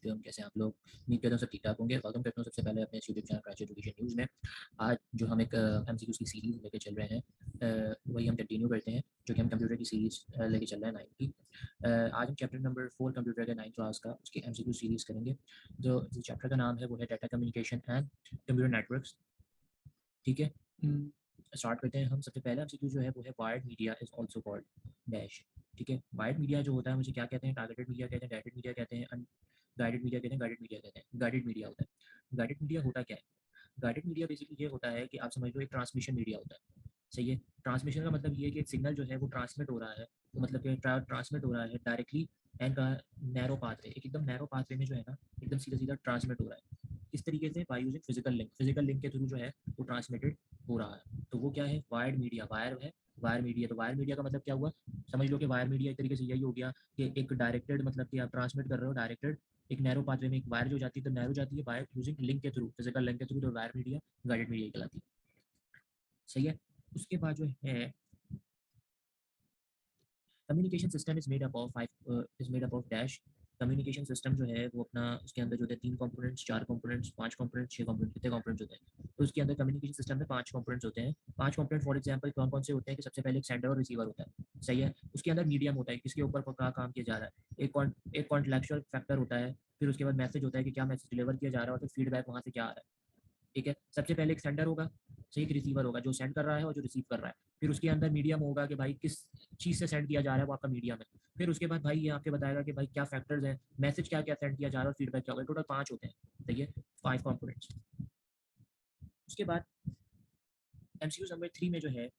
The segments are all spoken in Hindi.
हो हम, कैसे आप लोग? उम्मीद करता हूँ सब ठीक-ठाक होंगे। वेलकम करता हूँ सबसे पहले अपने इस YouTube channel crash education news में। आज जो हम एक एमसीक्यूज़ की सीरीज़ लेके चल रहे हैं, वही हम कंटिन्यू करते हैं, जो कि हम कंप्यूटर की सीरीज़ लेके चल रहे हैं 9 की। आज हम चैप्टर नंबर 4 कंप्यूटर के 9th क्लास का उसकी एमसीक्यू सीरीज़ करेंगे। जो चैप्टर का नाम है वो है data communication and computer networks. ठीक है? स्टार्ट करते हैं हम। सबसे पहला एमसीक्यू जो है वो है wired media is also called dash. ठीक है? वायर्ड मीडिया जो होता है मुझे क्या कहते हैं? टारगेटेड मीडिया कहते हैं, डायरेक्टेड मीडिया कहते हैं, गाइडेड मीडिया कहते हैं, गाइडेड मीडिया कहते हैं। गाइडेड मीडिया होता है। गाइडेड मीडिया होता क्या है? गाइडेड मीडिया बेसिकली ये होता है कि आप समझ लो एक ट्रांसमिशन मीडिया होता है। सही है? ट्रांसमिशन का मतलब ये है कि एक सिग्नल जो है वो ट्रांसमिट हो रहा है, तो मतलब कि ट्रांसमिट हो रहा है डायरेक्टली एंड नैरो पाथवे, एक एकदम नैरो पाथवे में जो है ना, एकदम सीधा-सीधा ट्रांसमिट हो रहा है। इस तरीके से बाय यूजिंग फिजिकल लिंक के थ्रू जो है वो ट्रांसमिटेड हो रहा है। तो वो क्या है? वायर्ड मीडिया, वायर है, वायर मीडिया। तो वायर मीडिया का मतलब क्या हुआ? समझ लो कि वायर मीडिया एक तरीके से यही हो गया कि एक डायरेक्टेड, मतलब कि आप ट्रांसमिट कर रहे हो डायरेक्टेड एक नैरो पाथवे में एक वायर जो जाती है, तो नैरो जाती है वायर यूजिंग लिंक के थ्रू, फिजिकल लिंक के थ्रू, तो वायर मीडिया गाइडेड मीडिया कहलाती है। सही है? उसके बाद जो है communication system is made up of dash. Communication system जो है वो अपना उसके अंदर जो होते हैं 3 कंपोनेंट्स, 4 कंपोनेंट्स, 5 कंपोनेंट्स, 6 कंपोनेंट्स, कितने कंपोनेंट्स होते हैं? तो उसके अंदर कम्युनिकेशन सिस्टम में 5 कंपोनेंट्स होते हैं। 5 कंपोनेंट फॉर एग्जांपल कौन-कौन से होते हैं कि सबसे पहले एक सेंडर और रिसीवर होता है। सही है? उसके अंदर मीडियम होता है, किसके ऊपर क्या काम किया जा रहा है। एक कॉन्टेक्चुअल फैक्टर होता है, फिर उसके बाद मैसेज होता है कि क्या मैसेज डिलीवर किया जा रहा है और फिर फीडबैक वहाँ से क्या आ रहा है। ठीक है? सबसे पहले एक सेंडर होगा, सही, एक रिसीवर होगा जो सेंड कर रहा है और जो रिसीव कर रहा है। फिर उसके अंदर मीडियम होगा कि भाई किस चीज़ से सेंड किया जा रहा है, वो आपका मीडियम है। फिर उसके बाद भाई ये आपके बताएगा कि भाई क्या फैक्टर्स हैं, मैसेज क्या-क्या सेंड किया जा रहा है और फीडबैक क्या होगा। टोटल 5 होते हैं, सही है? 5 कंपोनेंट्स। उसके बाद एमसीक्यू नंबर 3 में जो है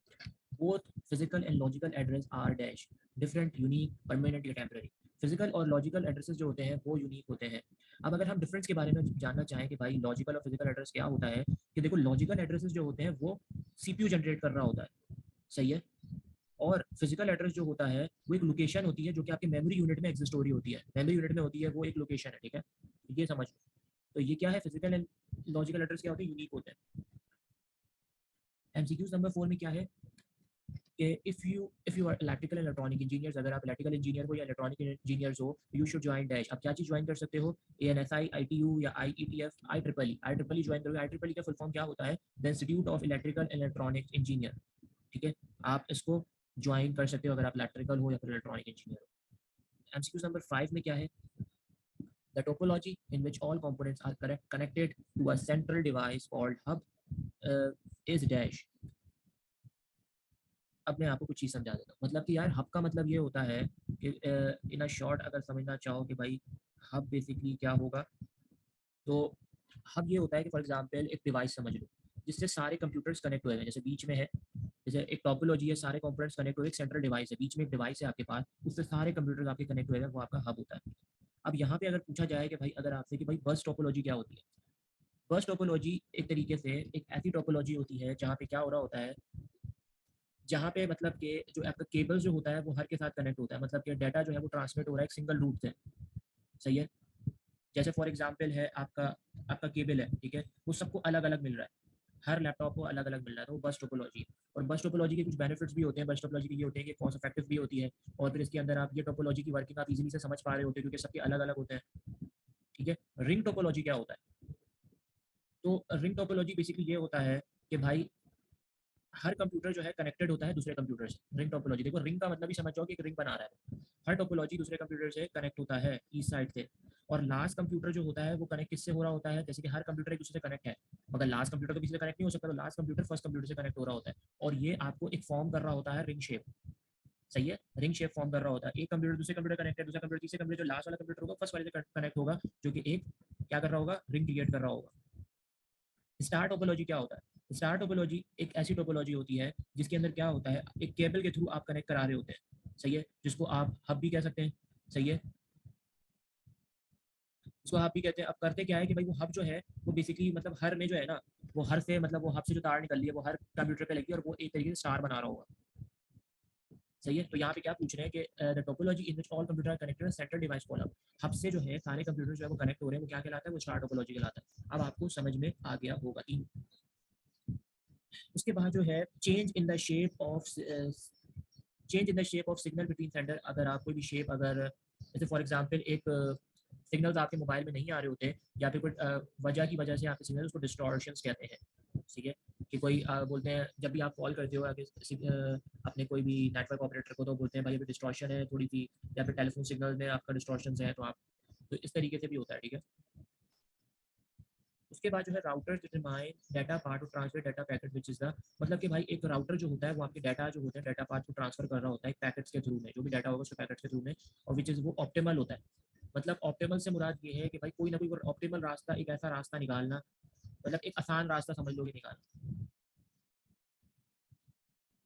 both physical and logical address are dash different, unique, permanent या टेम्पररी। फिजिकल और लॉजिकल एड्रेसेस जो होते हैं वो यूनिक होते हैं। अब अगर हम डिफरेंस के बारे में जानना चाहें कि भाई लॉजिकल और फिजिकल एड्रेस क्या होता है, कि देखो लॉजिकल एड्रेसेस जो होते हैं वो सीपीयू जनरेट कर रहा होता है, सही है? और फिजिकल एड्रेस जो होता है वो एक लोकेशन होती है जो कि आपके मेमोरी यूनिट में एग्जिस्ट हो रही होती है, मेमोरी यूनिट में होती है, वो एक लोकेशन है। ठीक है? ये समझ लो। तो ये क्या है? फिजिकल एंड लॉजिकल एड्रेस क्या होते हैं? यूनिक होते हैं। एमसीक्यूज नंबर 4 में क्या है कि if you are electrical and electronic engineers, अगर आप इलेक्ट्रिकल इंजीनियर हो या इलेक्ट्रॉनिक इंजीनियर्स हो, यू शुड ज्वाइन डैश। आप क्या चीज़ ज्वाइन कर सकते हो? एएनएसआई, आईटीयू या IETF, I triple E join करोगे। आई ट्रिपल ई का फुल फॉर्म क्या होता है? The institute of electrical and electronics engineer. ठीक है? आप इसको ज्वाइन कर सकते हो अगर आप इलेक्ट्रिकल हो या फिर इलेक्ट्रॉनिक इंजीनियर हो। एमसीक्यू नंबर 5 में क्या है? The topology in which all components are connected to a central device called hub is dash. अब मैं आपको कुछ चीज़ समझा देता हूँ। मतलब कि यार हब का मतलब ये होता है कि इन अ शॉर्ट अगर समझना चाहो कि भाई हब बेसिकली क्या होगा, तो हब ये होता है कि फॉर एग्जांपल एक डिवाइस समझ लो जिससे सारे कंप्यूटर्स कनेक्ट हुए हैं, जैसे बीच में है, जैसे एक टोपोलॉजी है, सारे कंपोनेंट्स कनेक्ट हुए, एक सेंट्रल डिवाइस है, बीच में एक डिवाइस है आपके पास, उससे सारे कंप्यूटर्स आपके कनेक्ट हुए हैं, वो आपका हब होता है। अब यहाँ पे अगर पूछा जाए कि भाई अगर आपसे कि भाई बस टोपोलॉजी क्या होती है, बस टोपोलॉजी एक तरीके से एक ऐसी टोपोलॉजी होती है जहाँ पे क्या हो रहा होता है, जहाँ पे मतलब कि जो आपका केबल जो होता है वो हर के साथ कनेक्ट होता है, मतलब कि डाटा जो है वो ट्रांसमिट हो रहा है एक सिंगल रूट से। सही है? जैसे फॉर एग्जांपल है आपका आपका केबल है, ठीक है? वो सबको अलग-अलग मिल रहा है। हर लैपटॉप को अलग-अलग मिल रहा है, तो वो बस टोपोलॉजी है। और बस टोपोलॉजी के कुछ बेनिफिट्स भी होते हैं। बस टोपोलॉजी के ये होते हैं कि कॉस्ट इफेक्टिव भी होती है, और फिर इसके अंदर आप ये टोपोलॉजी की वर्किंग आप इजीली से समझ पा रहे होते हैं क्योंकि सबके अलग-अलग होते हैं। ठीक है? रिंग टोपोलॉजी क्या होता है? तो रिंग टोपोलॉजी बेसिकली ये होता है कि भाई हर कंप्यूटर जो है कनेक्टेड होता है दूसरे कंप्यूटर से। रिंग टोपोलॉजी, देखो रिंग का मतलब ही समझ जाओ कि एक रिंग बना रहा है। हर टोपोलॉजी दूसरे कंप्यूटर से कनेक्ट होता है ईस्ट साइड से। और लास्ट कंप्यूटर जो होता है वो कनेक्ट किससे हो रहा होता है? जैसे कि हर कंप्यूटर एक दूसरे से कनेक्ट है, मगर लास्ट कंप्यूटर तो किसी से कनेक्ट नहीं हो सकता, तो लास्ट कंप्यूटर फर्स्ट कंप्यूटर से कनेक्ट हो रहा होता है, और ये आपको एक फॉर्म कर रहा होता है रिंग शेप। सही है? रिंग शेप फॉर्म कर रहा होता है। एक कंप्यूटर दूसरे कंप्यूटर कनेक्ट है, दूसरा कंप्यूटर तीसरे कंप्यूटर, जो लास्ट वाला कंप्यूटर होगा फर्स्ट वाले से कनेक्ट होगा, जो कि एक क्या कर रहा होगा? रिंग क्रिएट कर रहा होगा। स्टार टोपोलॉजी क्या होता है? स्टार टोपोलॉजी एक ऐसी टोपोलॉजी होती है जिसके अंदर क्या होता है, एक केबल के थ्रू आप कनेक्ट करा रहे होते हैं, सही है, जिसको आप हब भी कह सकते हैं, सही है, उसको हब भी कहते हैं। अब करते क्या है कि भाई वो हब जो है वो बेसिकली मतलब हर में जो है ना, वो हर से मतलब वो हब से जो तार निकल रही है वो हर कंप्यूटर पे लगी है और वो एक तरीके से स्टार बना रहा होगा। सही है? तो यहाँ पे क्या पूछ रहे हैं कि the topology in which all computer connected central device call hub. Hub से जो है सारे कंप्यूटर जो है वो कनेक्ट हो रहे हैं, वो क्या कहलाता है? वो स्टार टोपोलॉजी कहलाता है। अब आपको समझ में आ गया होगा। उसके बाद जो है change in the shape of signal between sender. अगर आप कोई भी शेप, अगर जैसे फॉर एग्जांपल एक सिग्नल्स आपके मोबाइल में नहीं आ रहे होते या फिर कोई वजह की वजह से आपके सिग्नल, उसको डिस्टॉर्शंस कहते हैं, ठीक है। कि कोई बोलते हैं जब भी आप कॉल करते हो आगे अपने कोई भी नेटवर्क ऑपरेटर को, तो बोलते हैं भाई अभी डिस्टॉर्शन है थोड़ी सी, या फिर टेलीफोन सिग्नल में आपका डिस्टॉर्शन है, तो आप, तो इस तरीके से भी होता है, ठीक है। उसके बाद जो है router determine data part two transfer data packet which is the, मतलब कि भाई एक राउटर जो होता है वो आपके डाटा जो होते हैं डाटा पार्ट को ट्रांसफर कर रहा होता है पैकेट्स के थ्रू में, जो भी डाटा होगा उसके पैकेट्स के थ्रू में, और विच इज वो ऑप्टिमल होता है। मतलब ऑप्टिमल से मुराद ये है कि भाई कोई ना कोई ऑप्टिमल रास्ता, एक ऐसा रास्ता निकालना, मतलब एक आसान रास्ता समझ लो कि निकालना।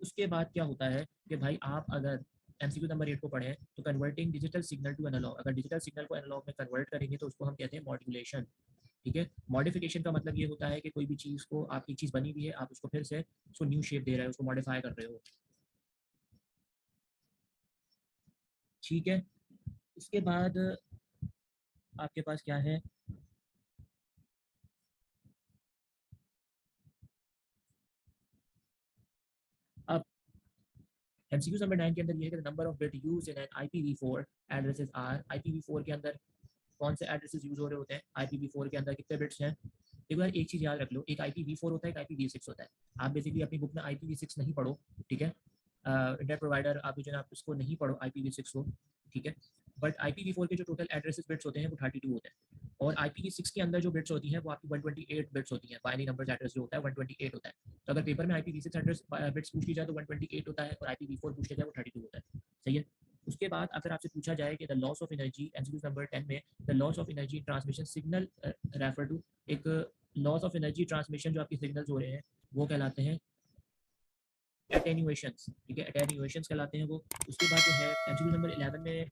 उसके बाद क्या होता है कि भाई आप अगर एमसीक्यू नंबर 8 को पढ़ें तो converting digital signal to analog, अगर डिजिटल सिग्नल को एनालॉग में कन्वर्ट करेंगे तो उसको हम कहते हैं मॉड्यूलेशन, ठीक है। मॉडिफिकेशन का मतलब ये होता है कि कोई भी चीज़ को, आपकी चीज़ बनी हुई है, आप उसको फिर से उसको न्यू शेप दे रहे हो, उसको मॉडिफाई कर रहे हो, ठीक है। इसके बाद आपके पास क्या है, अब एमसीक्यू नंबर 9 के अंदर ये है कि number of bit use in an IPv4 addresses are, IPv4 के अंदर कौन से एड्रेसेस यूज हो रहे होते हैं, IPv4 के अंदर कितने बिट्स हैं। देखो यार, एक चीज़ याद रख लो, एक IPv4 होता है, एक IPv6 होता है। आप बेसिकली अपनी बुक में IPv6 नहीं पढ़ो, ठीक है। इंटरनेट प्रोवाइडर आप जो है आप उसको नहीं पढ़ो IPv6 को, ठीक है। बट IPv4 के जो टोटल एड्रेसेस बिट्स होते हैं वो 32 होते हैं, और IPv6 के अंदर जो बिट्स होती हैं वो आपकी 128 बिट्स होती हैं। बाइनरी नंबर एड्रेस जो होता है 128 होता है। तो अगर पेपर में IPv6 एड्रेस बिट्स पूछ ली जाए तो 128 होता है, और IPv4 पूछ लिया जाए वो 32 होता है, सही है। उसके बाद अगर आपसे पूछा जाए कि the loss of energy, MCQ number 10 में the loss of energy transmission signal refer to, एक लॉस ऑफ एनर्जी ट्रांसमिशन जो आपके सिग्नल्स हो रहे हैं वो कहलाते हैं एटेन्यूएशंस, ठीक है, एटेन्यूएशंस कहलाते हैं वो। उसके बाद जो है एमसीक्यू नंबर 11 में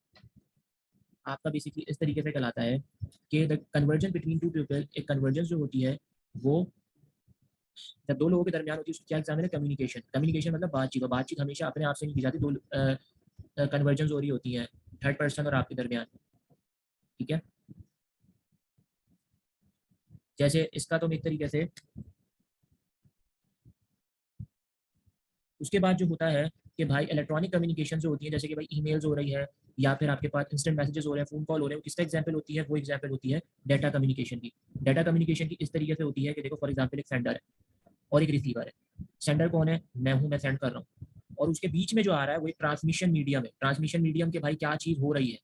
आपका बेसिकली इस तरीके से कहलाता है कि the conversion between two people, एक कन्वर्जेंस जो होती है वो जब दो लोगों के दरमियान होती है, उसको क्या एग्जाम है, कम्युनिकेशन। कम्युनिकेशन मतलब बातचीत, और बातचीत हमेशा अपने आप से नहीं की जाती, दो कन्वर्जेंस हो रही होती है थर्ड पर्सन और आपके दरमियान, ठीक है। जैसे इसका तो एक तरीके से, उसके बाद जो होता है कि भाई इलेक्ट्रॉनिक कम्युनिकेशन जो होती है, जैसे कि भाई ईमेल्स हो रही है या फिर आपके पास इंस्टेंट मैसेजेस हो रहे हैं, फोन कॉल हो रहे हैं, किसका एग्जांपल होती है, वो एग्जांपल होती है डाटा कम्युनिकेशन की। डाटा कम्युनिकेशन की इस तरीके से होती है कि देखो फॉर एग्जांपल एक सेंडर है और एक रिसीवर है। सेंडर कौन है, मैं हूँ, मैं सेंड कर रहा हूँ, और उसके बीच में जो आ रहा है वो एक ट्रांसमिशन मीडियम है। ट्रांसमिशन मीडियम के भाई क्या चीज़ हो रही है,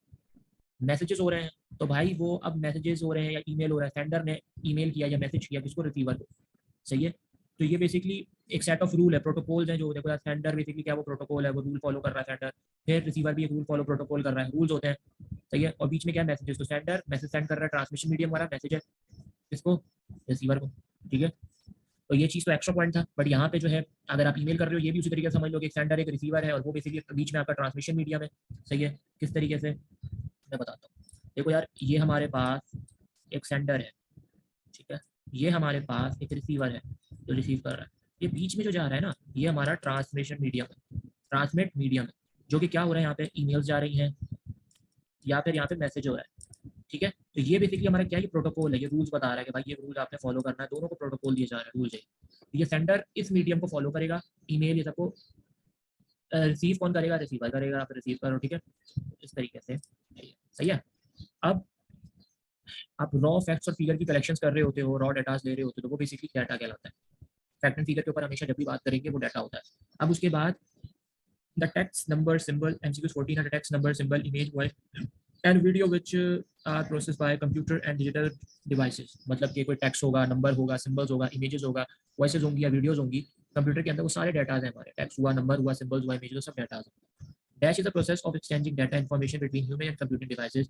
मैसेजेस हो रहे हैं, तो भाई वो अब मैसेजेस हो रहे हैं या ईमेल हो रहा है, सेंडर ने ईमेल किया या मैसेज किया किसको, रिसीवर को, सही है। तो ये बेसिकली एक सेट ऑफ रूल है, प्रोटोकॉल्स हैं, जो देखो यार सेंडर बेसिकली क्या वो प्रोटोकॉल है, वो रूल फॉलो कर रहा है सेंडर, फिर रिसीवर भी एक रूल फॉलो प्रोटोकॉल कर रहा है, रूल्स होते हैं, सही है। और बीच में क्या मैसेजेस, तो सेंडर मैसेज सेंड कर रहा है, ट्रांसमिशन मीडियम वाला मैसेज है किसको, रिसीवर को, ठीक है। तो ये चीज़ तो एक्स्ट्रा पॉइंट था, बट यहाँ पे जो है अगर आप ईमेल कर रहे हो ये भी उसी तरीके से समझ लो कि एक सेंडर एक रिसीवर है, और वो बेसिकली बीच में आपका ट्रांसमिशन मीडियम है, सही है। किस तरीके से मैं बताता हूँ, देखो यार ये हमारे पास एक सेंडर है, ठीक है, ये हमारे पास एक रिसीवर है जो रिसीव कर रहा है, ये बीच में जो जा रहा है ना ये हमारा ट्रांसमिशन मीडियम है, ट्रांसमिट मीडियम है, जो कि क्या हो रहा है यहाँ पे ईमेल्स जा रही हैं या फिर यहाँ पे मैसेज हो रहा है, ठीक है। तो ये बेसिकली हमारा क्या, ये प्रोटोकॉल है, ये रूल्स बता रहा है कि भाई ये रूल आपने फॉलो करना है, दोनों को प्रोटोकॉल दिए जा रहे हैं, रूल चाहिए। ये सेंडर इस मीडियम को फॉलो करेगा, ईमेल ये सबको रिसीव कौन करेगा, रिसीवर करेगा, आप रिसीव करो, ठीक है। इस तरीके से सही है। अब आप रॉ फैक्ट्स और फिगर की कलेक्शंस कर रहे होते हो, रॉ डाटास ले रहे होते हो, तो वो बेसिकली डाटा कहलाता है। फैक्ट एंड फिगर के ऊपर हमेशा जब भी बात करेंगे वो डाटा होता है। अब उसके बाद the text number symbol, MCQ 14 है, text number symbol image voice and video which are process by computer and digital devices, मतलब कि कोई टेक्स्ट होगा, नंबर होगा, सिंबल्स होगा, इमेजेस होगा, वॉइसेस होंगी या वीडियोस होंगी, कंप्यूटर के अंदर वो सारे डाटाज हैं हमारे, टेक्स्ट हुआ, नंबर हुआ, सिंबल्स हुआ, इमेजेस, सब डाटाज हैं। Dash is the process of exchanging data information between human and computer devices,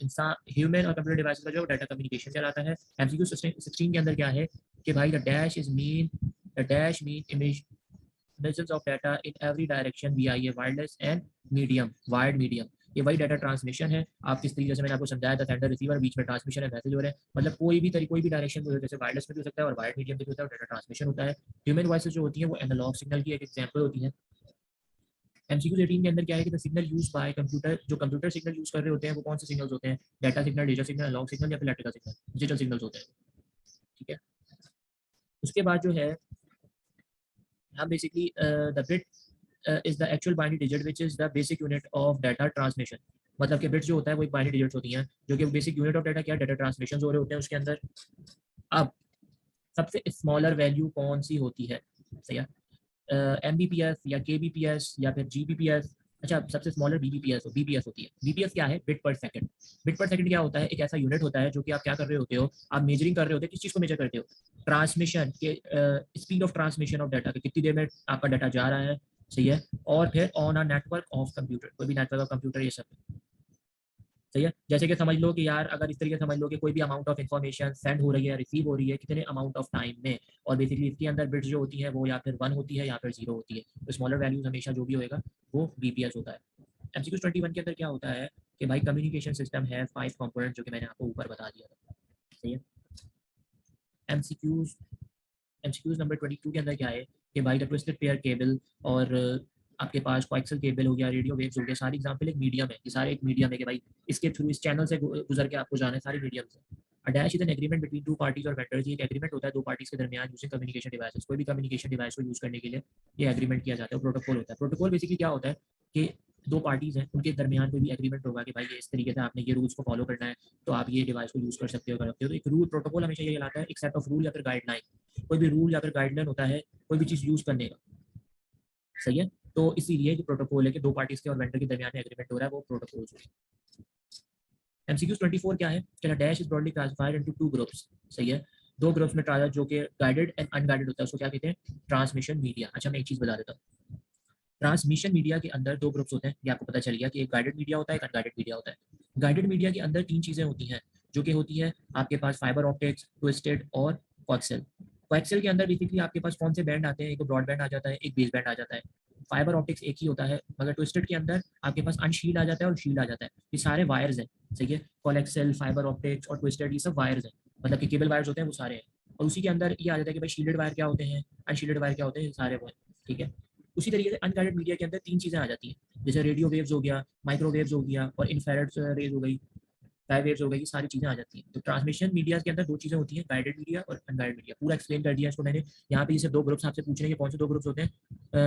इंसान ह्यूमन और कंप्यूटर डिवाइसेस का जो डाटा कम्युनिकेशन कहलाता है। MCQ 16 के अंदर क्या है कि भाई the dash mean image millions of data in every direction via ये wireless and medium, wired medium, ये वही डाटा ट्रांसमिशन है। आप किस तरीके से, मैंने आपको समझाया था, सेंडर रिसीवर, बीच में ट्रांसमिशन है, मैसेज हो रहा है, मतलब कोई भी डायरेक्शन में, जैसे वायरलेस में भी हो सकता है और वायर्ड मीडियम में भी होता है, और डाटा ट्रांसमिशन होता है। ह्यूमन वॉइसेस जो होती है वो एनालॉग सिग्नल की एक एग्जाम्पल होती है। MCQ 18 के अंदर क्या है कि सिग्नल यूज बाय कंप्यूटर, जो कंप्यूटर सिग्नल यूज कर रहे होते हैं वो कौन से सिग्नल्स होते हैं, data signal, digital signal, analog signal या फिर इलेक्ट्रिकल सिग्नल, डिजिटल सिग्नल्स होते हैं, ठीक है। उसके बाद जो है हम basically the bit is the actual binary digit which is the basic unit of data transmission, मतलब कि बिट्स जो होता है वो एक बाइनरी डिजिट्स होती हैं, जो कि बेसिक यूनिट ऑफ डाटा क्या डाटा ट्रांसमिशन हो रहे होते हैं उसके अंदर। अब सबसे स्मॉलर वैल्यू कौन सी होती है, सही है, एमबीपीएस या केबीपीएस या फिर जीबीपीएस। अच्छा, सबसे स्मॉलर बीबीपीएस होती है। बीपीएस क्या है? बिट पर सेकंड। बिट पर सेकंड क्या होता है? एक ऐसा यूनिट होता है जो कि आप क्या कर रहे होते हो, आप मेजरिंग कर रहे होते हो, किस चीज़ को मेजर करते हो? ट्रांसमिशन के, speed of transmission of data, कितनी देर में आपका डाटा जा रहा है, सही है। और फिर on a network of computer, कोई भी नेटवर्क ऑफ कंप्यूटर, ये सब सही है। जैसे कि समझ लो कि यार, अगर इस तरीके से समझ लो कि कोई भी अमाउंट ऑफ इन्फॉर्मेशन सेंड हो रही है, रिसीव हो रही है, कितने अमाउंट ऑफ टाइम में, और बेसिकली इसके अंदर बिट्स जो होती हैं वो या फिर 1 होती है या फिर 0 होती है। तो स्मॉलर वैल्यूज हमेशा जो भी होएगा वो बीपीएस होता है। एमसीक्यू 21 के अंदर क्या होता है कि भाई कम्युनिकेशन सिस्टम है 5 कंपोनेंट, जो कि मैंने आपको ऊपर बता दिया था, सही है। एमसीक्यूज एमसीक्यूज नंबर 22 के अंदर क्या है कि भाई द ट्विस्टेड पेयर केबल, और आपके पास कोएक्सियल केबल हो गया, रेडियो वेव्स हो गया, सारी एग्जांपल एक मीडियम है, ये सारे एक मीडियम है कि भाई इसके थ्रू, इस चैनल से गुजर के आपको जाना है, सारी मीडियम से। A dash is an agreement between two parties और वेंडर्स, ये एक एग्रीमेंट होता है दो पार्टीज के दरमियान यूजिंग कम्युनिकेशन डिवाइसेस, कोई भी कम्युनिकेशन डिवाइस को यूज करने के लिए ये एग्रीमेंट किया जाता है। प्रोटोकॉल होता है। प्रोटोकॉल बेसिकली क्या होता है कि दो पार्टीज हैं, उनके दरमियान कोई भी एग्रीमेंट होगा कि भाई ये इस तरीके से आपने ये रूल्स को फॉलो करना है, तो आप ये डिवाइस को यूज कर सकते हो, कर सकते हो। तो एक रूल, प्रोटोकॉल हमेशा ये कहलाता है एक सेट ऑफ रूल या फिर गाइडलाइन, कोई भी रूल या फिर गाइडलाइन होता है कोई भी चीज़ यूज करने का, सही है। तो इसीलिए जो प्रोटोकॉल है कि दो पार्टीज के और वेंडर के दरमियान एग्रीमेंट हो रहा है, वो प्रोटोकॉल है। एमसीक्यू 24 क्या है? कहना dash is broadly classified into two groups, सही है। दो ग्रुप्स में ट्रांसफर, जो कि गाइडेड एंड अनगाइडेड होता है, उसको क्या कहते हैं? Transmission media. अच्छा, मैं एक चीज बता देता हूँ, ट्रांसमिशन मीडिया के अंदर दो ग्रुप्स होते हैं, ये आपको पता चल गया कि एक गाइडेड मीडिया होता है, एक अनगाइडेड मीडिया होता है। गाइडेड मीडिया के अंदर तीन चीजें होती हैं, जो कि होती है आपके पास फाइबर ऑप्टिक्स, ट्विस्टेड और कोएक्सियल। कोएक्सियल के अंदर बेसिकली आपके पास कौन से बैंड आते हैं? एक ब्रॉड बैंड आ जाता है, एक बेस बैंड आ जाता है। फाइबर ऑप्टिक्स एक ही होता है, मगर ट्विस्टेड के अंदर आपके पास अनशील्ड आ जाता है और शील्ड आ जाता है। ये सारे वायर्स हैं, सही है। कोएक्सियल, फाइबर ऑप्टिक्स और ट्विस्टेड, ये सब वायर्स हैं, मतलब कि केबल वायर्स होते हैं, वो सारे हैं। और उसी के अंदर ये आ जाता है कि भाई शील्डेड वायर क्या होते हैं, अनशील्डेड वायर क्या होते हैं, ये सारे वो हैं, ठीक है। उसी तरीके से अनगाइडेड मीडिया के अंदर तीन चीजें आ जाती हैं, जैसे रेडियो वेव्स हो गया, माइक्रोवेव्स हो गया, और इंफ्रारेड रेज हो गई, टाइप वेव्स हो गई, ये सारी चीजें आ जाती हैं। तो ट्रांसमिशन मीडिया के अंदर दो चीजें होती हैं, गाइडेड मीडिया और अनगाइडेड मीडिया। पूरा एक्सप्लेन कर दिया इसको मैंने। यहाँ पे जैसे दो ग्रुप्स आपसे पूछ रहे हैं कि कौन से दो ग्रुप्स होते हैं,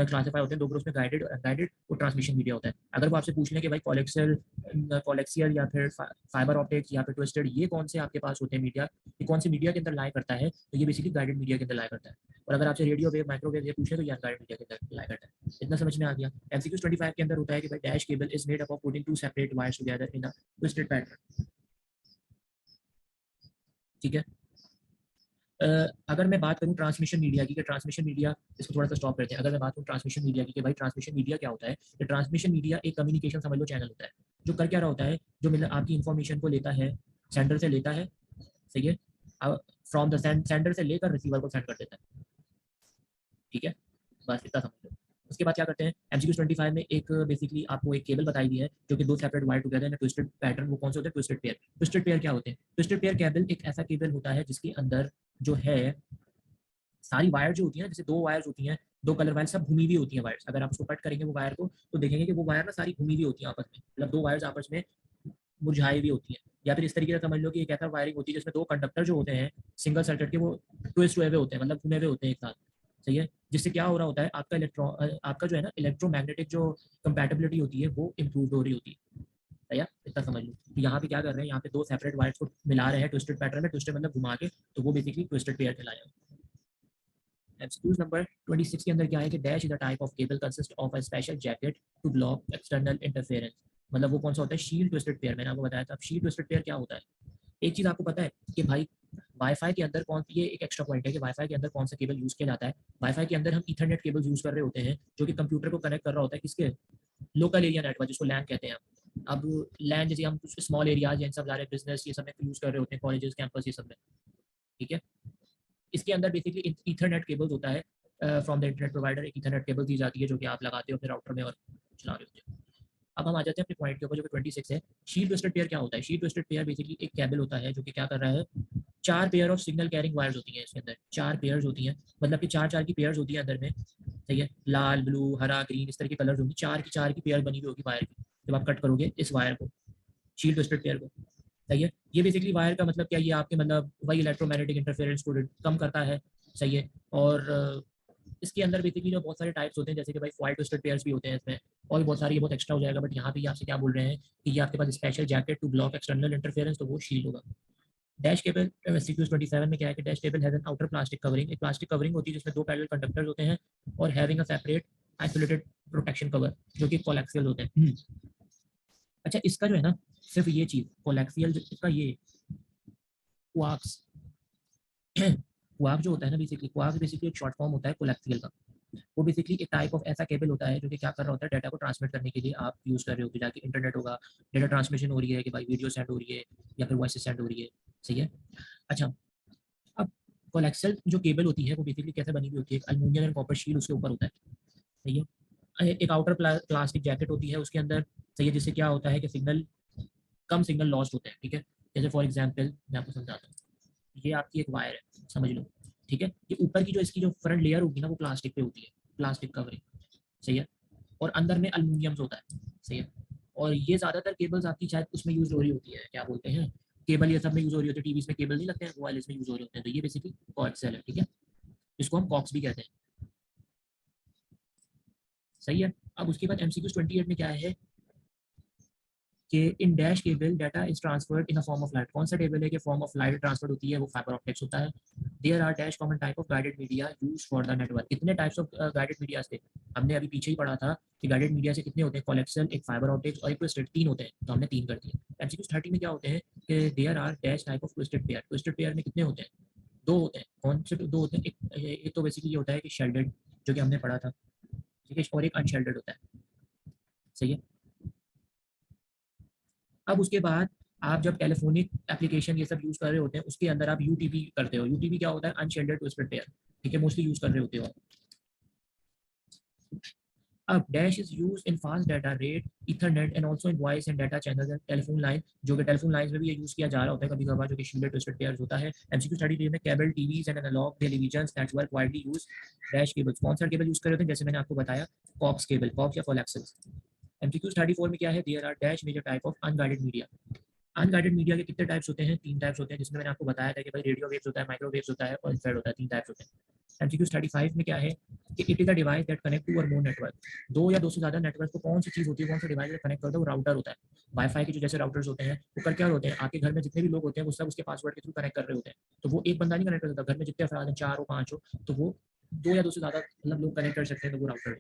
क्लासिफाई होते हैं दो ग्रुप्स में, गाइडेड और अनगाइडेड, और ट्रांसमिशन मीडिया होता है। अगर वो आपसे पूछ लें कि भाई कॉलेक्सियल या फिर फाइबर ऑप्टिक्स या फिर ट्विस्टेड, ये कौन से आपके पास होते हैं मीडिया, ये कौन से मीडिया के अंदर लाई करता है, तो ये बेसिकली गाइडेड मीडिया के अंदर लाई करता है। और अगर आपसे रेडियो वेव, माइक्रोवेव ये पूछे, तो ये अनगाइडेड मीडिया के अंदर लाई करता है। इतना समझ में आ गया। एमसीक्यू 25 के अंदर होता है कि भाई dash cable is made up of putting two separate wires together in a twisted pattern, ठीक है। अगर मैं बात करूं ट्रांसमिशन मीडिया की, कि ट्रांसमिशन मीडिया, इसको थोड़ा सा स्टॉप करते हैं। अगर मैं बात करूं ट्रांसमिशन मीडिया की, कि भाई ट्रांसमिशन मीडिया क्या होता है, कि ट्रांसमिशन मीडिया एक कम्युनिकेशन समझ लो चैनल होता है, जो कर क्या रहा होता है, जो मतलब आपकी इन्फॉर्मेशन को लेता है, सेंडर से लेता है, सही है, फ्रॉम द सेंडर से लेकर रिसीवर को सेंड कर देता है, ठीक है। बस इतना समझ लो। उसके बाद क्या करते हैं, एमसीक्यू 25 में एक बेसिकली आपको एक केबल बताई गई है, जो कि दो separate wire together in twisted pattern, वो कौन से होते हैं? Twisted pair. ट्विस्टेड पेयर क्या होते हैं? ट्विस्टेड पेयर केबल एक ऐसा केबल होता है जिसके अंदर जो है सारी वायर जो होती हैं, जैसे दो वायर्स होती हैं, दो कलर वायर, सब घूमी हुई होती हैं वायर्स। अगर आप उसको कट करेंगे वो वायर को, तो देखेंगे कि वो वायर ना सारी घूमी हुई होती है आपस में, मतलब दो वायर्स आपस में मुरझाई हुई होती हैं। या फिर इस तरीके से समझ लो कि एक ऐसा वायरिंग होती है जिसमें दो कंडक्टर जो होते हैं सिंगल सर्किट के, वो ट्विस्ट हुए हुए होते हैं, मतलब घूमे हुए होते हैं एक साथ, सही है। जिससे क्या हो रहा होता है, आपका जो है ना इलेक्ट्रोमैग्नेटिक जो कंपैटिबिलिटी होती है वो इंप्रूव हो रही होती है, भैया इतना समझ लो। तो यहाँ पे क्या कर रहे हैं, यहाँ पे दो सेपरेट वायर्स को मिला रहे हैं ट्विस्टेड पैटर्न में, ट्विस्टेड मतलब घुमा के, तो वो बेसिकली ट्विस्टेड पेयर कहलाया। एक्सक्यूज नंबर 26 के अंदर क्या है कि dash is a type of cable consist of a special jacket to block external interference. मतलब वो कौन सा होता है? Shield twisted pair. मैंने आपको बताया था। अब शील्ड ट्विस्टेड पेयर क्या होता है? एक चीज आपको पता है कि भाई वाईफाई के अंदर कौन, ये एक एक्स्ट्रा पॉइंट है कि वाईफाई के अंदर कौन सा केबल यूज किया जाता है। वाईफाई के अंदर हम ईथरनेट केबल यूज कर रहे होते हैं, जो कि कंप्यूटर को कनेक्ट कर रहा होता है, किसके? लोकल एरिया नेटवर्क, जिसको लैन कहते हैं। अब लैन जैसे हम कुछ स्मॉल एरियाज या सब जा रहे हैं, बिजनेस ये सब में यूज कर रहे होते हैं, कॉलेजेस कैंपस ये सब में, ठीक है। इसके अंदर बेसिकली ईथरनेट केबल होता है, फ्रॉम द इंटरनेट प्रोवाइडर एक ईथरनेट केबल दी जाती है, जो कि आप लगाते हो अपने राउटर में और चला रहे होते हो। अब हम आ जाते हैं अपने पॉइंट के ऊपर, जो कि 26 है। शील्ड ट्विस्टेड पेयर क्या होता है? शील्ड ट्विस्टेड पेयर बेसिकली एक केबल होता है, जो कि क्या कर रहा है, चार pair of signal carrying wires होती हैं इसके अंदर, चार पेयर्स होती हैं, मतलब कि चार चार की पेयर्स होती है अंदर में, सही है। लाल, ब्लू, हरा, ग्रीन, इस तरह के कलर्स होंगी, चार की पेयर बनी हुई होगी वायर की, जब आप कट करोगे इस वायर को, शील्ड ट्विस्टेड पेयर को, सही है। ये बेसिकली वायर का मतलब क्या, ये आपके मतलब वही इलेक्ट्रोमैग्नेटिक इंटरफेरेंस को कम करता है, सही है। और इसके अंदर बेसिकली जो बहुत सारे टाइप्स होते हैं, जैसे कि भाई फॉइल ट्विस्टेड पेयर्स भी होते हैं इसमें, और भी बहुत सारे, ये बहुत एक्स्ट्रा हो जाएगा, बट यहाँ पे ये आपसे क्या बोल रहे हैं कि ये आपके पास special jacket to block external interference, तो वो शील्ड होगा। डैश केबल सीक्यूज 27 में क्या है कि dash cable has an outer plastic covering, एक प्लास्टिक कवरिंग होती है जिसमें दो पैरेलल कंडक्टर्स होते हैं और having a separate isolated protection cover, जो कि कोलैक्सियल होते हैं। अच्छा, इसका जो है ना, सिर्फ ये चीज कोलैक्सियल, इसका ये क्वार्क्स क्वार्क जो होता है ना, बेसिकली एक शॉर्ट फॉर्म होता है कोलैक्सियल का। वो बेसिकली एक टाइप ऑफ ऐसा केबल होता है जो कि क्या कर रहा होता है, डाटा को ट्रांसमिट करने के लिए आप यूज कर रहे हो कि जाके इंटरनेट होगा, डाटा ट्रांसमिशन हो रही है कि भाई वीडियो सेंड हो रही है या फिर वॉइस सेंड हो रही है। सही है। अच्छा, अब कोलैक्सियल जो केबल होती है वो बेसिकली कैसे बनी हुई होती है, एल्युमिनियम एंड कॉपर शील्ड उसके ऊपर होता है। सही है। एक आउटर प्लास्टिक जैकेट होती है उसके अंदर। सही है। जिससे क्या होता है कि सिग्नल, कम सिग्नल लॉस्ट होते हैं। ठीक है। जैसे फॉर एग्जाम्पल मैं आपको समझाता हूँ, ये आपकी एक वायर है, समझ लो। ठीक है। ये ऊपर की जो इसकी जो फ्रंट लेयर होगी ना, वो प्लास्टिक पे होती है, प्लास्टिक कवरिंग। सही है। और अंदर में अल्मीनियम होता है। सही है। और ये ज्यादातर केबल्स आपकी शायद उसमें यूज हो रही होती है, क्या बोलते हैं, केबल ये सब में यूज हो रही होती है, टीवी में केबल नहीं लगते हैं, वायरलेस में यूज हो रहे होते हैं। तो ये बेसिकली कोएक्सियल है। ठीक है। इसको हम कॉक्स भी कहते हैं। सही है। अब उसके बाद एमसीक्यू 28 में क्या है कि in dash cable data is transferred in a form of light. कौन सा टेबल है कि फॉर्म ऑफ लाइट ट्रांसफर होती है, वो फाइबर ऑप्टिक्स होता है। There are dash common type of guided media use for the network. कितने टाइप्स ऑफ गाइडेड मीडिया थे, हमने अभी पीछे ही पढ़ा था कि गाइडेड मीडिया से कितने होते हैं, कोलेक्शन, एक फाइबर ऑप्टिक्स और एक ट्विस्टेड, तीन होते हैं, तो हमने तीन कर दिए। एमसीक्यू 30 में क्या होते हैं कि there are dash type of twisted pair. Twisted pair में कितने होते हैं, दो होते हैं। कौन से दो होते हैं, एक तो बेसिकली ये होता है कि शेल्डेड, जो कि हमने पढ़ा था। ठीक है। और एक अनशेल्डेड होता है। सही है। अब उसके बाद आप जब टेलीफोनिक एप्लीकेशन ये सब यूज कर रहे होते हैं, उसके अंदर आप यूटीपी करते हो। यूटीपी क्या होता है, अनशेल्डेड ट्विस्टेड पेयर। ठीक है। मोस्टली यूज कर रहे होते हो। अब dash is use in fast data rate Ethernet and also in voice and data channel and telephone line, जो कि टेलीफोन लाइन में भी ये यूज किया जा रहा होता है कभी कभार, जो कि शील्डेड ट्विस्टेड पेयर होता है। एमसीक्यू स्टडी में cable TVs and analog television network widely use dash cables. कौन सा केबल यूज कर रहे होते हैं, जैसे मैंने आपको बताया, कॉक्स केबल, कॉक्स या कोलैक्सिस। एमसीक्यू 34 में क्या है, there are dash major type of unguided media. Unguided media के कितने टाइप्स होते हैं, तीन टाइप्स होते हैं, जिसमें मैंने आपको बताया था कि भाई रेडियो वेव्स होता है, माइक्रोवेव्स होता है और इंफ्रारेड होता है, तीन टाइप्स होते हैं। एमसीक्यू 35 में क्या है कि it is a device that connect to और मोर नेटवर्क। दो या दो से ज्यादा नेटवर्क को कौन सी चीज होती है, कौन सा डिवाइस कनेक्ट करता है, वो राउटर होता है। वाईफाई के जो जैसे राउटर्स होते हैं, वो कर क्या होते हैं, आपके घर में जितने भी लोग होते हैं वो सब उसके पासवर्ड के थ्रू कनेक्ट कर रहे होते हैं। तो वो एक बंदा नहीं कनेक्ट कर सकता, घर में जितने अफराद हैं, चार हो पांच हो, तो वो दो या दो से ज्यादा मतलब लोग कनेक्ट कर सकते हैं, तो वो राउटर है।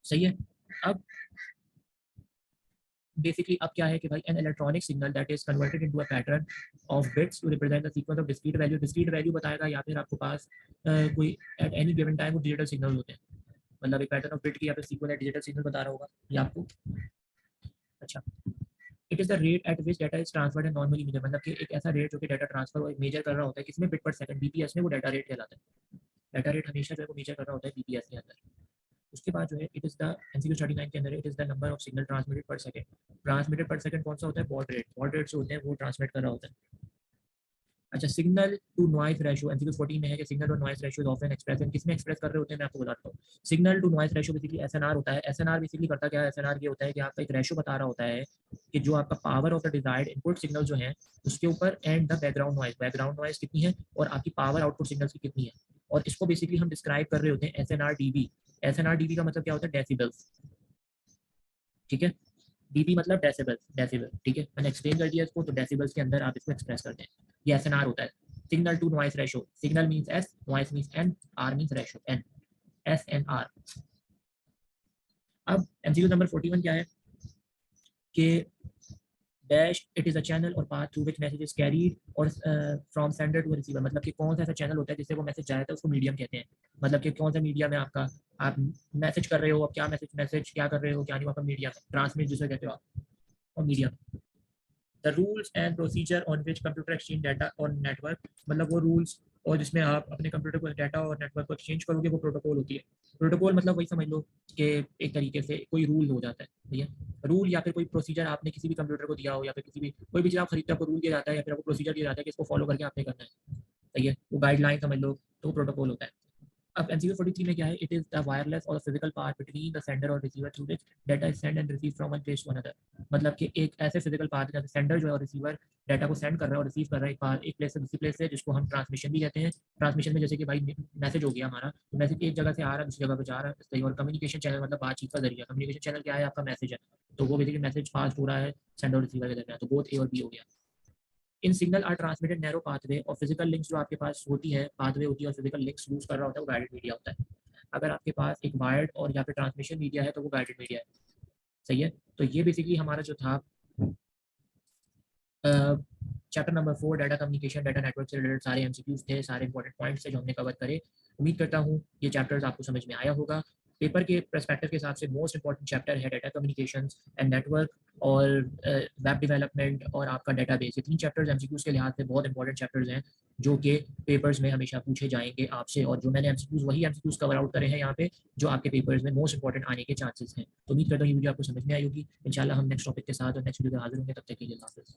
सही है। अब बेसिकली अब क्या है कि भाई an electronic signal that is converted into a pattern of bits to represent the sequence of discrete value. Discrete value बताएगा या फिर आपके पास कोई एट एनी गिवन टाइम वो डिजिटल सिग्नल होते हैं, मतलब एक पैटर्न ऑफ बिट की या फिर सीक्वेंस डिजिटल सिग्नल बता रहा होगा ये आपको। अच्छा, it is the rate at which data is transferred and normally measure, मतलब कि एक ऐसा रेट जो कि डाटा ट्रांसफर और मेजर कर रहा होता है किसमें, बिट पर सेकंड, बीपीएस में, वो डाटा रेट कहलाता है। डाटा रेट हमेशा जो है वो मेजर कर रहा होता है बीपीएस के अंदर। उसके बाद जो है इट इज द एमसीक्यू 39 के अंदर, it is the number of signal transmitted पर सेकंड। ट्रांसमिटेड पर सेकंड कौन सा होता है, बॉड रेट। बॉड रेट से होते हैं वो ट्रांसमिट कर रहा होता है। अच्छा, signal to noise ratio MCQ 14 में है कि signal to noise ratio is often express, किसमें एक्सप्रेस कर रहे होते हैं, मैं आपको बताता हूँ। Signal to noise ratio basically SNR होता है। एसएनआर बेसिकली करता क्या है, एसएनआर ये होता है कि आपका एक रेशियो बता रहा होता है कि जो आपका power of the desired input signal जो है उसके ऊपर एंड द बैकग्राउंड नॉइज कितनी है और आपकी पावर आउटपुट सिग्नल्स की कितनी है। और इसको बेसिकली हम डिस्क्राइब कर रहे होते हैं एसएनआर डीबी। एसएनआर डीबी का मतलब क्या होता है, डेसिबल्स। ठीक है। डीबी मतलब डेसिबल, डेसिबल। ठीक है। मैंने एक्सप्लेन कर दिया इसको, तो डेसिबल्स के अंदर आप इसको एक्सप्रेस करते हैं। ये एसएनआर होता है। Signal to noise ratio, signal means S, noise means N, R means ratio N, S N R. अब एमसीक्यू नंबर 41 क्या है कि dash it is a channel और path through which message is carried और फ्रॉम सेंडर टू रिसीवर, मतलब कि कौन सा ऐसा चैनल होता है जिससे वो मैसेज जाता है, उसको मीडियम कहते हैं। मतलब कि कौन सा मीडियम है आपका, आप मैसेज कर रहे हो, अब क्या मैसेज मैसेज क्या कर रहे हो, क्या नहीं, आपका मीडियम ट्रांसमिट जिसे कहते हो आप, और medium. The rules and procedure on which computer exchange data और नेटवर्क, मतलब वो रूल्स और जिसमें आप अपने कंप्यूटर को डाटा और नेटवर्क को एक्सचेंज करोगे, वो प्रोटोकॉल होती है। प्रोटोकॉल मतलब वही समझ लो कि एक तरीके से कोई रूल हो जाता है, ठीक है। रूल या फिर कोई प्रोसीजर आपने किसी भी कंप्यूटर को दिया हो या फिर किसी भी कोई भी चीज़ आप खरीदते हो, आपको रूल दिया जाता है या फिर आपको प्रोसीजर दिया जाता है कि इसको फॉलो करके आपने करना है, सही है, वो गाइडलाइन समझ लो, तो वो प्रोटोकॉल होता है। अब MCQ 43 में क्या है, इट इज द वायरलेस और physical part between the sender और receiver through which data is send and receive from one place to another. मतलब कि एक ऐसे फिजिकल पार्ट है जहाँ सेंडर जो है और रिसीवर डाटा को सेंड कर रहा है और रिसीव कर रहा है एक प्लेस से दूसरी प्लेस से, जिसको हम ट्रांसमिशन भी कहते हैं। ट्रांसमिशन में जैसे कि भाई मैसेज हो गया हमारा, तो मैसेज एक जगह से आ रहा है दूसरी जगह पर जा रहा है, सही। और कम्युनिकेशन चैनल मतलब बातचीत का जरिया, कम्युनिकेशन चैनल क्या है, आपका मैसेज है। तो वो बेसिकली मैसेज पास हो रहा है सेंडर और रिसीवर के दरमियान, तो बोथ ए और बी हो गया। In signal are transmitted narrow pathway, और फिजिकल लिंक्स जो आपके पास होती है, पाथवे होती है, और फिजिकल लिंक्स यूज कर रहा होता है वो गाइडेड मीडिया होता है। अगर आपके पास एक वायर्ड और या फिर ट्रांसमिशन मीडिया है तो वो गाइडेड मीडिया है, सही है। तो ये बेसिकली हमारा जो था chapter number 4 data communication data network से रिलेटेड सारे एमसीक्यूज थे, सारे इंपॉर्टेंट पॉइंट्स थे जो हमने कवर करे। उम्मीद करता हूँ ये चैप्टर्स आपको समझ में आया होगा। पेपर के पर्सपेक्टिव के हिसाब से मोस्ट इंपॉर्टेंट चैप्टर है डाटा कम्युनिकेशन एंड नेटवर्क, और वेब डेवलपमेंट और आपका डेटाबेस। ये 3 चैप्टर्स एमसीक्यूज के लिहाज से बहुत इंपॉर्टेंट चैप्टर्स हैं जो कि पेपर्स में हमेशा पूछे जाएंगे आपसे, और जो मैंने एमसीक्यूज वही एमसीक्यूज कवर आउट करे हैं यहाँ पे जो आपके पेपर्स में मोस्ट इंपॉर्टेंट आने के चांसेस हैं। तो उम्मीद करता हूँ ये वीडियो आपको समझ में आई होगी। इंशाल्लाह हम नेक्स्ट टॉपिक के साथ और नेक्स्ट वीडियो में हाजिर होंगे, तब तक के लिए अल्लाह हाफिज़।